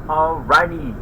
Alrighty,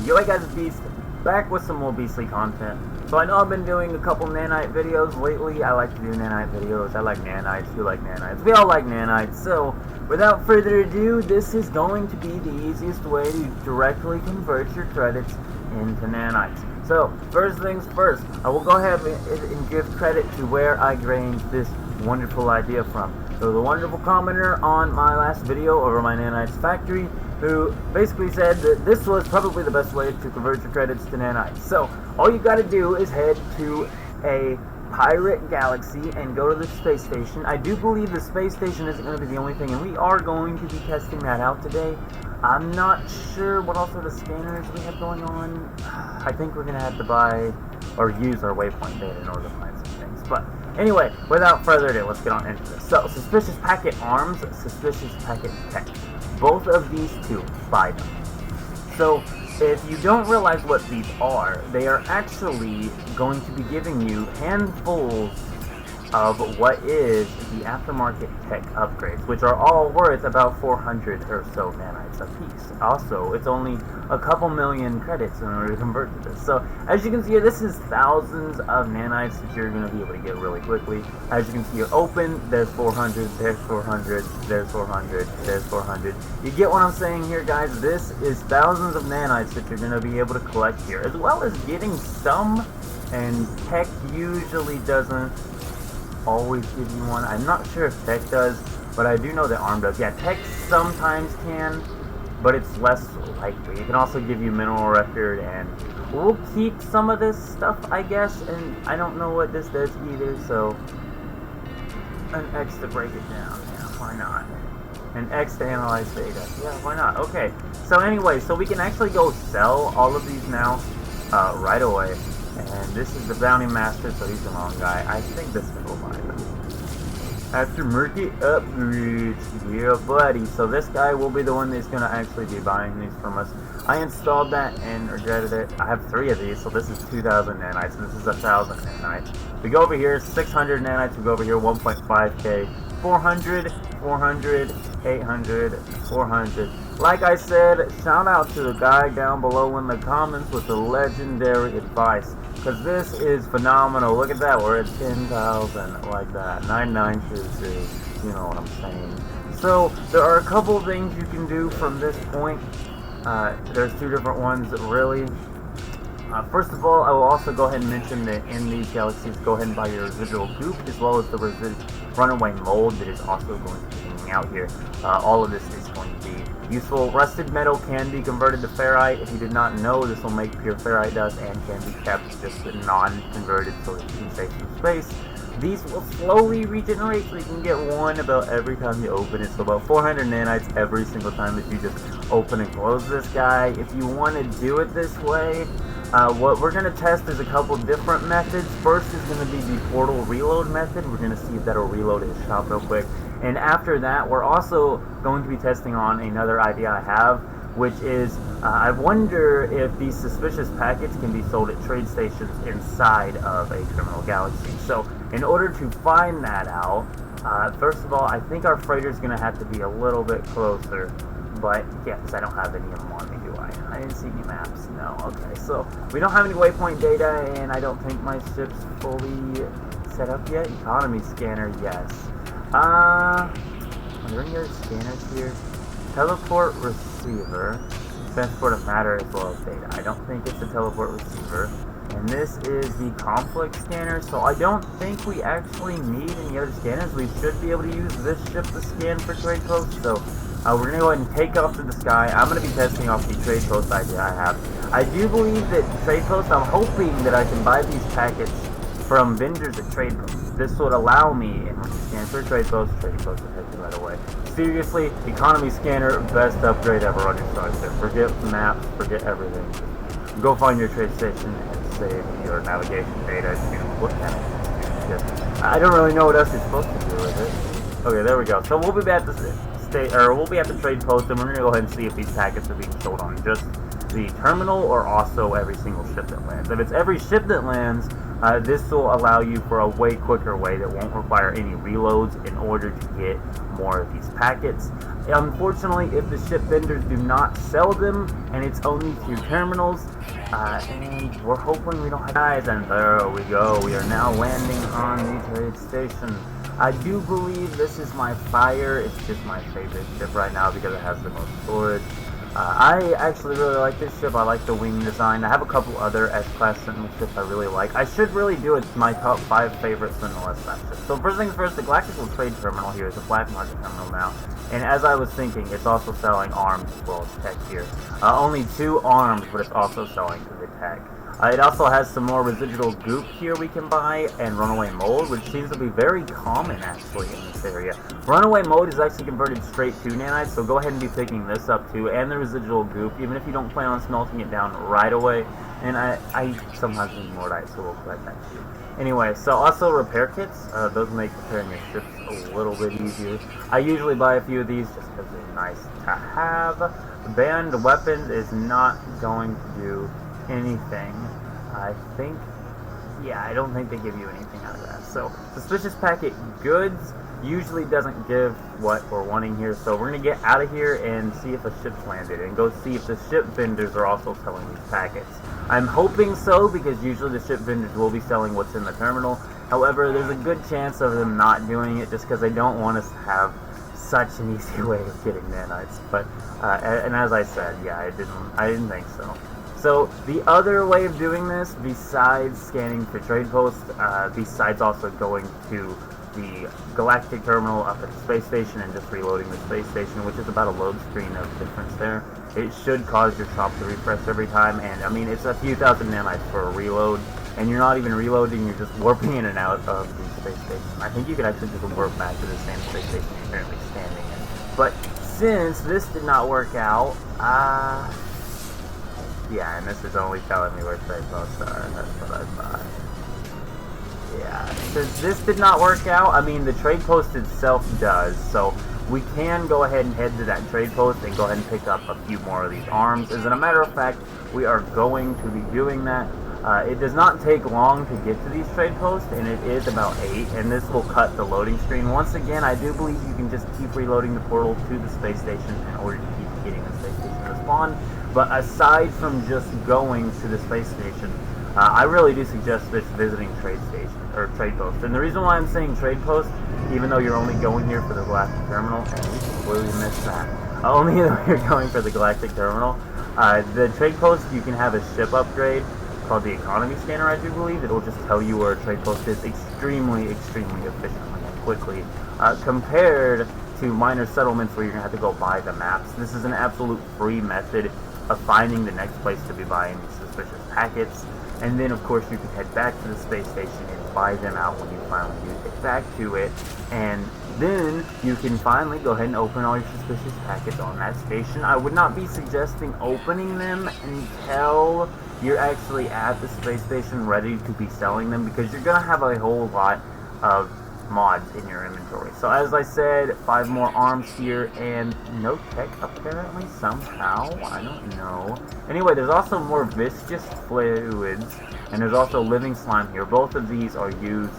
yo guys, it's Beast, back with some more Beastly content. So I know I've been doing a couple nanite videos lately. I like to do nanite videos. I like nanites, you like nanites, we all like nanites. So without further ado, this is going to be the easiest way to directly convert your credits into nanites. So first things first, I will go ahead and give credit to where I gained this wonderful idea from. So the wonderful commenter on my last video over my nanites factory, who basically said that this was probably the best way to convert your credits to nanites. So all you gotta do is head to a pirate galaxy and go to the space station. I do believe the space station isn't going to be the only thing, and we are going to be testing that out today. I'm not sure what all sort of scanners we have going on. I think we're going to have to buy or use our waypoint data in order to find some things. But anyway, without further ado, let's get on into this. So, suspicious packet arms, suspicious packet tech. Both of these two, buy them. So, if you don't realize what these are, they are actually going to be giving you handfuls of what is the aftermarket tech upgrades, which are all worth about 400 or so nanites a piece. Also, it's only a couple million credits in order to convert to this. So, as you can see here, this is thousands of nanites that you're going to be able to get really quickly. As you can see here, open, there's 400, there's 400, there's 400, there's 400. You get what I'm saying here, guys? This is thousands of nanites that you're going to be able to collect here, as well as getting some, and tech usually doesn't always give you one. I'm not sure if tech does, but I do know that arm does. Yeah, tech sometimes can, but it's less likely. It can also give you mineral record, and we'll keep some of this stuff, I guess, and I don't know what this does either, so an X to break it down. Yeah, why not? An X to analyze data. Yeah, why not? Okay, so anyway, so we can actually go sell all of these now right away. And this is the bounty master, so he's the wrong guy. I think this guy will buy them. Aftermarket upgrades. Yeah, buddy. So this guy will be the one that's going to actually be buying these from us. I installed that and regretted it. I have 3 of these, so this is 2,000 nanites, and this is 1,000 nanites. We go over here, 600 nanites. We go over here, 1.5k. 400, 400, 800, 400. Like I said, shout out to the guy down below in the comments with the legendary advice, because this is phenomenal. Look at that, we're at 10,000 like that. 9922, you know what I'm saying. So there are a couple things you can do from this point. There's 2 different ones really. First of all, I will also go ahead and mention that in these galaxies, go ahead and buy your residual goop, as well as the runaway mold that is also going to be hanging out here. All of this is going to be useful. Rusted metal can be converted to ferrite. If you did not know, this will make pure ferrite dust and can be kept just non-converted so that you can save some space. These will slowly regenerate, so you can get one about every time you open it. So about 400 nanites every single time that you just open and close this guy. If you want to do it this way, what we're going to test is a couple different methods. First is going to be the portal reload method. We're going to see if that'll reload his shop real quick. And after that, we're also going to be testing on another idea I have, which is, I wonder if these suspicious packets can be sold at trade stations inside of a criminal galaxy. So, in order to find that out, first of all, I think our freighter's going to have to be a little bit closer. But, yeah, because I don't have any of them on me, do I? I didn't see any maps. No, okay. So, we don't have any waypoint data, and I don't think my ship's fully set up yet. Economy scanner, yes. Are there any other scanners here? Teleport receiver. Transport of matter as well as data. I don't think it's a teleport receiver. And this is the conflict scanner, so I don't think we actually need any other scanners. We should be able to use this ship to scan for trade posts, so we're going to go ahead and take off to the sky. I'm going to be testing off the trade post idea I have. I do believe that trade posts, I'm hoping that I can buy these packets from vendors at trade posts. This would allow me, and when you scan for a trade post will take you right away. Seriously, economy scanner, best upgrade ever on your starship. Forget maps, forget everything. Go find your trade station and save your navigation data to look at it. I don't really know what else you're supposed to do with it. Okay, there we go. So we'll be at the we'll be at the trade post, and we're going to go ahead and see if these packets are being sold on just the terminal or also every single ship that lands. If it's every ship that lands, this will allow you for a way quicker way that won't require any reloads in order to get more of these packets. Unfortunately, if the ship vendors do not sell them, and it's only through terminals, and we're hoping we don't have guys, and there we go. We are now landing on the trade station. I do believe this is my fire. It's just my favorite ship right now because it has the most storage. I actually really like this ship. I like the wing design. I have a couple other S-Class Sentinel ships I really like. I should really do it my top 5 favorite Sentinel S-Class ships. So first things first, the Galactical Trade Terminal here is a black market terminal now. And as I was thinking, it's also selling arms as well as tech here. Only 2 arms, but it's also selling the tech. It also has some more residual goop here we can buy, and runaway mold, which seems to be very common actually in this area. Runaway mold is actually converted straight to nanites, so go ahead and be picking this up too, and the residual goop, even if you don't plan on smelting it down right away. And I sometimes need mortite, so we'll collect that too. Anyway, so also repair kits, those make repairing your ships a little bit easier. I usually buy a few of these just because they're nice to have. Banned weapons is not going to do anything. I think, yeah, I don't think they give you anything out of that. So, suspicious packet goods usually doesn't give what we're wanting here, so we're going to get out of here and see if a ship's landed, and go see if the ship vendors are also selling these packets. I'm hoping so, because usually the ship vendors will be selling what's in the terminal. However, there's a good chance of them not doing it, just because I don't want us to have such an easy way of getting nanites. But, and as I said, yeah, I didn't think so. So the other way of doing this, besides scanning for trade posts, besides also going to the galactic terminal up at the space station and just reloading the space station, which is about a load screen of difference there, it should cause your shop to refresh every time. And I mean, it's a few thousand nanites for a reload, and you're not even reloading, you're just warping in and out of the space station. I think you could actually just warp back to the same space station you're currently standing in. But since this did not work out, yeah, and this is only telling me where trade posts are. That's what I thought. Yeah, since this did not work out, I mean, the trade post itself does, so we can go ahead and head to that trade post and go ahead and pick up a few more of these arms. As a matter of fact, we are going to be doing that. It does not take long to get to these trade posts, and it is about 8, and this will cut the loading screen. Once again, I do believe you can just keep reloading the portal to the space station in order to keep getting the space station to spawn. But aside from just going to the space station, I really do suggest visiting trade station or trade post. And the reason why I'm saying trade post, even though you're only going here for the galactic terminal, and you completely missed that. Only though you're going for the galactic terminal, the trade post, you can have a ship upgrade called the economy scanner, I do believe. It will just tell you where a trade post is extremely efficiently and quickly, compared to minor settlements where you're gonna have to go buy the maps. This is an absolute free method of finding the next place to be buying these suspicious packets, and then of course you can head back to the space station and buy them out when you finally do get back to it, and then you can finally go ahead and open all your suspicious packets on that station. I would not be suggesting opening them until you're actually at the space station ready to be selling them, because you're gonna have a whole lot of mods in your inventory. So as I said, 5 more arms here, and no tech apparently somehow, I don't know. Anyway, there's also more viscous fluids, and there's also living slime here. Both of these are used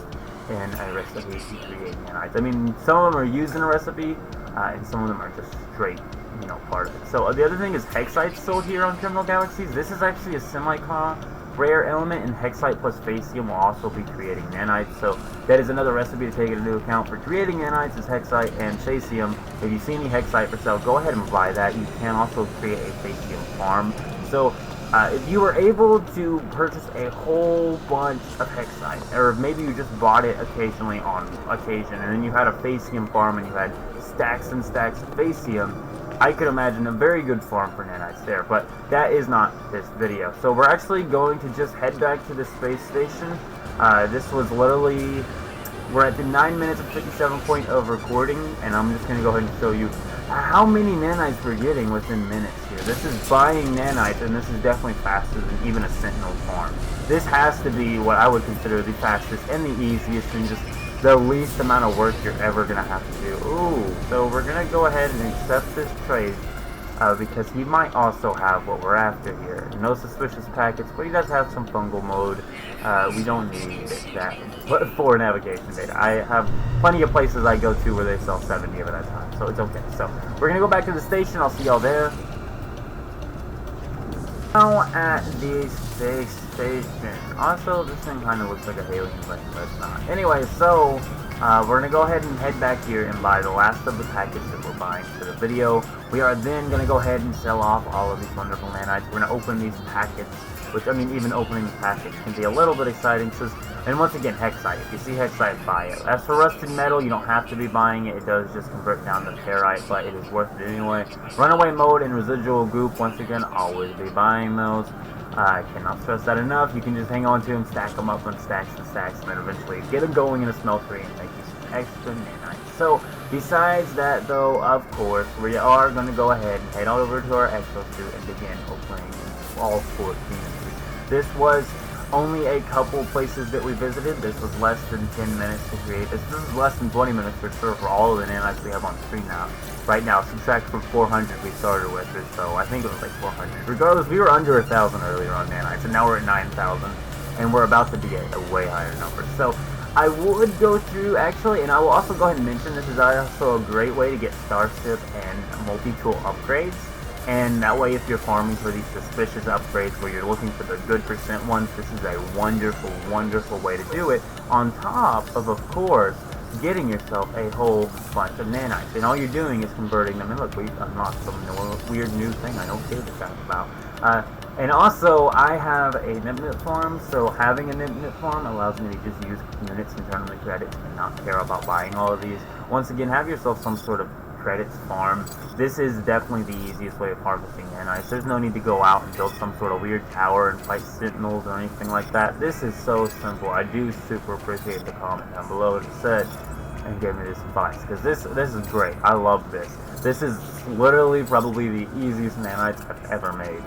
in a recipe to create nanites. I mean, some of them are used in a recipe, and some of them are just straight, you know, part of it. So the other thing is hexite sold here on Criminal Galaxies. This is actually a semi-rare element, and hexite plus facium will also be creating nanites. So that is another recipe to take into account for creating nanites, is hexite and facium. If you see any hexite for sale, go ahead and buy that. You can also create a facium farm. So if you were able to purchase a whole bunch of hexite, or maybe you just bought it occasionally on occasion, and then you had a facium farm and you had stacks and stacks of facium, I could imagine a very good farm for nanites there, but that is not this video. So we're actually going to just head back to the space station. This was literally, we're at the 9 minutes and 57 point of recording, and I'm just going to go ahead and show you how many nanites we're getting within minutes here. This is buying nanites, and this is definitely faster than even a Sentinel farm. This has to be what I would consider the fastest and the easiest, and just the least amount of work you're ever going to have to do. Ooh, so we're going to go ahead and accept this trade. because he might also have what we're after here. No suspicious packets, but he does have some fungal mode. We don't need that for navigation data. I have plenty of places I go to where they sell 70 of it at a time, so it's okay. So we're gonna go back to the station. I'll see y'all there. Now at the space station. Also, this thing kind of looks like a alien plane, but it's not. Anyway, so we're gonna go ahead and head back here and buy the last of the packets that we're buying for the video. We are then gonna go ahead and sell off all of these wonderful nanites. We're gonna open these packets, which I mean, even opening the packets can be a little bit exciting. And once again, Hexite. If you see Hexite, buy it. As for rusted metal, you don't have to be buying it. It does just convert down to ferrite, but it is worth it anyway. Runaway mode and residual goop, once again, always be buying those. I cannot stress that enough. You can just hang on to them, stack them up on stacks and stacks, and then eventually get them going in a smeltery and make you some extra nanites. So, besides that, though, of course, we are going to go ahead and head on over to our exosuit and begin opening all 4 communities. This was only a couple places that we visited. This was less than 10 minutes to create. This is less than 20 minutes for sure for all of the nanites we have on screen now. Right now, subtract from 400 we started with, or so. I think it was like 400. Regardless, we were under 1,000 earlier on nanites, and now we're at 9,000, and we're about to be at a way higher number. So I would go through, actually, and I will also go ahead and mention this is also a great way to get starship and multi-tool upgrades. And that way, if you're farming for these suspicious upgrades where you're looking for the good percent ones, this is a wonderful, wonderful way to do it. On top of course, getting yourself a whole bunch of nanites. And all you're doing is converting them. And look, we unlocked some weird new thing I don't care about. And also, I have a Nibnit farm, so having a Nibnit farm allows me to just use units and turn them into credits and not care about buying all of these. Once again, have yourself some sort of credits farm. This is definitely the easiest way of harvesting nanites. There's no need to go out and build some sort of weird tower and fight sentinels or anything like that. This is so simple. I do super appreciate the comment down below that said and gave me this advice, because this is great. I love this. This is literally probably the easiest nanites I've ever made.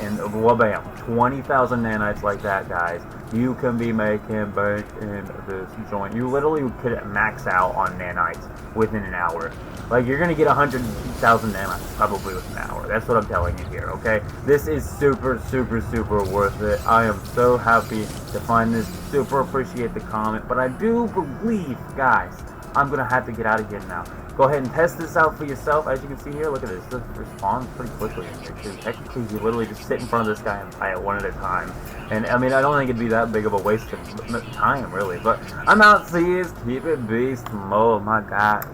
And wabam, 20,000 nanites like that, guys. You can be making bank in this joint. You literally could max out on nanites within an hour. Like, you're gonna get 100,000 nanites probably within an hour. That's what I'm telling you here, okay? This is super, super, super worth it. I am so happy to find this. Super appreciate the comment. But I do believe, guys, I'm gonna have to get out of here now. Go ahead and test this out for yourself. As you can see here, look at this. This respawns pretty quickly in here too. Technically, you literally just sit in front of this guy and buy it one at a time. And I mean, I don't think it'd be that big of a waste of time, really. But I'm out. See you. Keep it beast mode, my guys.